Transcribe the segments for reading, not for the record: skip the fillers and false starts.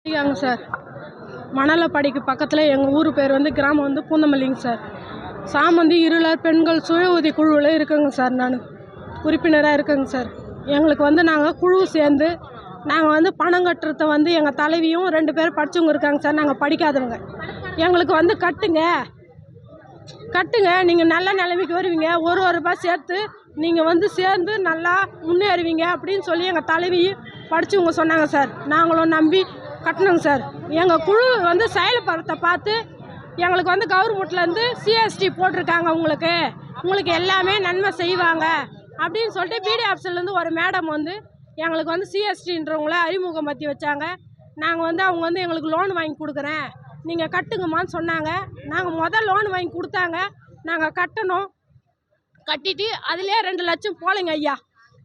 Sir மணலப்பாடிக்கு பக்கத்தில் எங்கள் ஊர் பேர் வந்து கிராமம் வந்து பூந்தமல்லிங்க சார். சாமந்தி இருளர் பெண்கள் சுய உதவி குழுவில் இருக்குங்க சார். நான் உறுப்பினராக இருக்கேங்க சார். எங்களுக்கு வந்து நாங்கள் குழு சேர்ந்து நாங்கள் வந்து பணம் கட்டுறத வந்து எங்கள் தலைவியும் 2 பேர் படித்தவங்க இருக்காங்க சார். நாங்கள் படிக்காதவங்க. எங்களுக்கு வந்து கட்டுங்க நீங்கள் நல்ல நிலைமைக்கு வருவீங்க, ஒரு ரூபாய் சேர்த்து நீங்கள் வந்து சேர்ந்து நல்லா முன்னேறுவீங்க அப்படின்னு சொல்லி எங்கள் தலைவி படித்தவங்க சொன்னாங்க சார். நாங்களும் நம்பி கட்டணுங்க சார். எங்கள் குழு வந்து செயல்படுறத பார்த்து எங்களுக்கு வந்து கவர்மெண்ட்லேருந்து சிஎஸ்டி போட்டிருக்காங்க, உங்களுக்கு எல்லாமே நன்மை செய்வாங்க அப்படின்னு சொல்லிட்டு பிடி ஆஃபீஸ்லேருந்து ஒரு மேடம் வந்து எங்களுக்கு வந்து சிஎஸ்டின்றவங்கள அறிமுகம் பற்றி வச்சாங்க. நாங்கள் வந்து அவங்க வந்து எங்களுக்கு லோன் வாங்கி கொடுக்குறேன், நீங்கள் கட்டுங்கம்மான்னு சொன்னாங்க. நாங்கள் முதல் லோன் வாங்கி கொடுத்தாங்க, நாங்கள் கட்டணும். கட்டிட்டு அதிலே 2 லட்சம் போலைங்க ஐயா.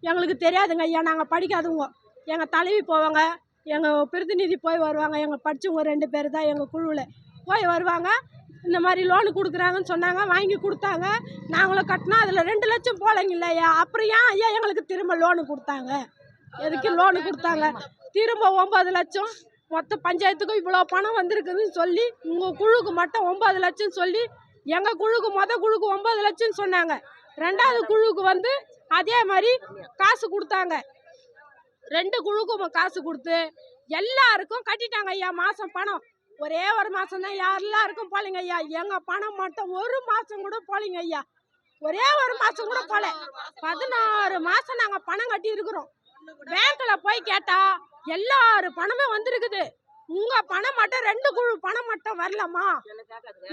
எங்களுக்கு தெரியாதுங்க ஐயா, நாங்கள் படிக்காதவங்க. எங்கள் தலைவி போவாங்க, எங்கள் பிரதிநிதி போய் வருவாங்க. எங்கள் படித்தவங்க 2 பேர் தான் எங்கள் குழுவில் போய் வருவாங்க. இந்த மாதிரி லோனு கொடுக்குறாங்கன்னு சொன்னாங்க, வாங்கி கொடுத்தாங்க. நாங்களும் கட்டினா அதில் 2 லட்சம் போலைங்க இல்லையா. அப்புறம் ஏன் ஐயா எங்களுக்கு திரும்ப லோனு கொடுத்தாங்க? எதுக்கு லோனு கொடுத்தாங்க? திரும்ப 9 லட்சம் மொத்த பஞ்சாயத்துக்கும் இவ்வளோ பணம் வந்திருக்குதுன்னு சொல்லி உங்கள் குழுக்கு மட்டும் 9 லட்சம் சொல்லி எங்கள் குழுக்கு குழுக்கு 9 லட்சம்னு சொன்னாங்க. 2வது குழுவுக்கு வந்து அதே மாதிரி காசு கொடுத்தாங்க. 2 குழுக்கும் காசு கொடுத்து எல்லாருக்கும் கட்டிட்டாங்க ஐயா. மாதம் பணம் ஒரே ஒரு மாதம் தான் எல்லாருக்கும் போலிங்க ஐயா. எங்கள் பணம் மட்டும் 1 மாதம் கூட போலிங்க ஐயா. ஒரே ஒரு மாதம் கூட போல. 16 மாதம் நாங்கள் பணம் கட்டி இருக்கிறோம். பேங்க்கில் போய் கேட்டால் எல்லாரும் பணமே வந்திருக்குது. உங்கள் பணம் மட்டும் 2 குழு பணம் மட்டும் வரலாமா?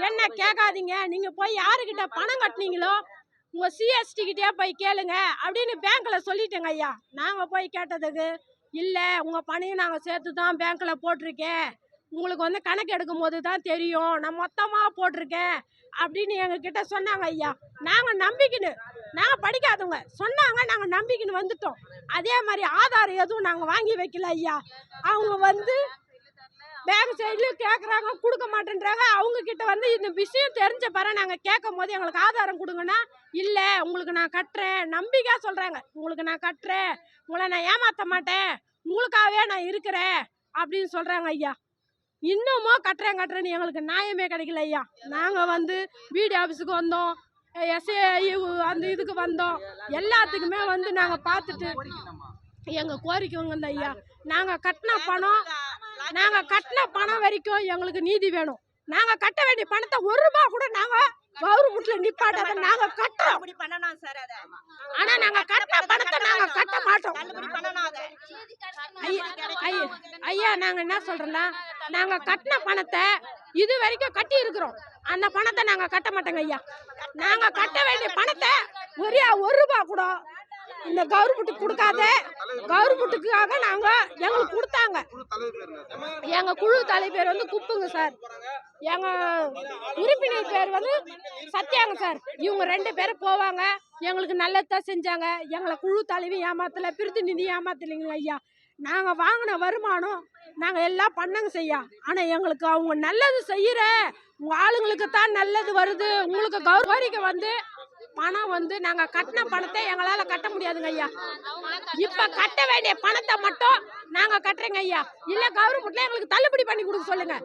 என்ன கேட்காதீங்க, நீங்கள் போய் யாருக்கிட்ட பணம் கட்டினீங்களோ உங்கள் சிஎஸ்டி கிட்டே போய் கேளுங்க அப்படின்னு பேங்க்கில் சொல்லிட்டேங்க ஐயா. நாங்கள் போய் கேட்டதுக்கு இல்லை, உங்கள் பணையும் நாங்கள் சேர்த்து தான் பேங்க்கில் போட்டிருக்கேன், உங்களுக்கு வந்து கணக்கு எடுக்கும் போது தான் தெரியும், நான் மொத்தமாக போட்டிருக்கேன் அப்படின்னு எங்ககிட்ட சொன்னாங்க ஐயா. நாங்கள் நம்பிக்கின்னு, நாங்கள் படிக்காதவங்க சொன்னாங்க, நாங்கள் நம்பிக்கின்னு வந்துட்டோம். அதே மாதிரி ஆதார் எதுவும் நாங்கள் வாங்கி வைக்கல ஐயா. அவங்க வந்து பேங்க் சைட்லையும் கேட்குறாங்க, கொடுக்க மாட்டேன்றாங்க. அவங்கக்கிட்ட வந்து இந்த விஷயம் தெரிஞ்ச பிறகு நாங்கள் கேட்கும் போது எங்களுக்கு ஆதாரம் கொடுங்கன்னா, இல்லை உங்களுக்கு நான் கட்டுறேன், நம்பிக்கையாக சொல்கிறாங்க, உங்களுக்கு நான் கட்டுறேன், உங்களை நான் ஏமாற்ற மாட்டேன், உங்களுக்காகவே நான் இருக்கிறேன் அப்படின்னு சொல்கிறாங்க ஐயா. இன்னமும் கட்டுறேன்னு எங்களுக்கு நியாயமே கிடைக்கல ஐயா. நாங்கள் வந்து பிடி ஆஃபீஸுக்கு வந்தோம், எஸ்ஏ அந்த இதுக்கு வந்தோம், எல்லாத்துக்குமே வந்து நாங்கள் பார்த்துட்டு எங்கள் கோரிக்கை வந்து ஐயா, நாங்கள் கட்டின பணம் வரைக்கும் எங்களுக்கு நீதி வேணும். நாங்கள் கட்ட வேண்டிய பணத்தை 1 ரூபாய் கூட நாங்கள் கவர்மெண்ட்டில் நிப்பாட்டாத நாங்கள் கட்டுறோம். ஆனால் நாங்கள் கட்டின பணத்தை நாங்கள் கட்ட மாட்டோம் ஐயா. நாங்கள் என்ன சொல்கிறோன்னா, நாங்கள் கட்டின பணத்தை இது வரைக்கும் கட்டி இருக்கிறோம், அந்த பணத்தை நாங்கள் கட்ட மாட்டோங்க ஐயா. நாங்கள் கட்ட வேண்டிய பணத்தை 1 ரூபாய் கூட இந்த கவர்மெண்ட்டுக்கு கொடுக்காத, கவர்மெண்ட்டுக்காக நாங்கள் எங்களுக்கு கொடுத்தாங்க. எங்கள் குழு தலைவர் வந்து குப்புங்க சார், எங்கள் உறுப்பினர் பேர் வந்து சத்யாங்க சார். இவங்க 2 பேரும் போவாங்க, எங்களுக்கு நல்லதான் செஞ்சாங்க. எங்களை குழு தலைவி ஏமாத்தலை, பிரதிநிதி ஏமாத்தலைங்க ஐயா. நாங்கள் வாங்கின வருமானம் நாங்கள் எல்லாம் பண்ணங்க செய்யா. ஆனால் எங்களுக்கு அவங்க நல்லது செய்கிற உங்கள் ஆளுங்களுக்கு தான் நல்லது வருது. உங்களுக்கு கோரிக்கை வந்து பணம் வந்து நாங்கள் கட்டின பணத்தை எங்களால் கட்ட முடியாதுங்க ஐயா. இப்போ கட்ட வேண்டிய பணத்தை மட்டும் நாங்கள் கட்டுறேங்க ஐயா. இல்லை கவர்மெண்ட்ல எங்களுக்கு தள்ளுபடி பண்ணி கொடுக்க சொல்லுங்க.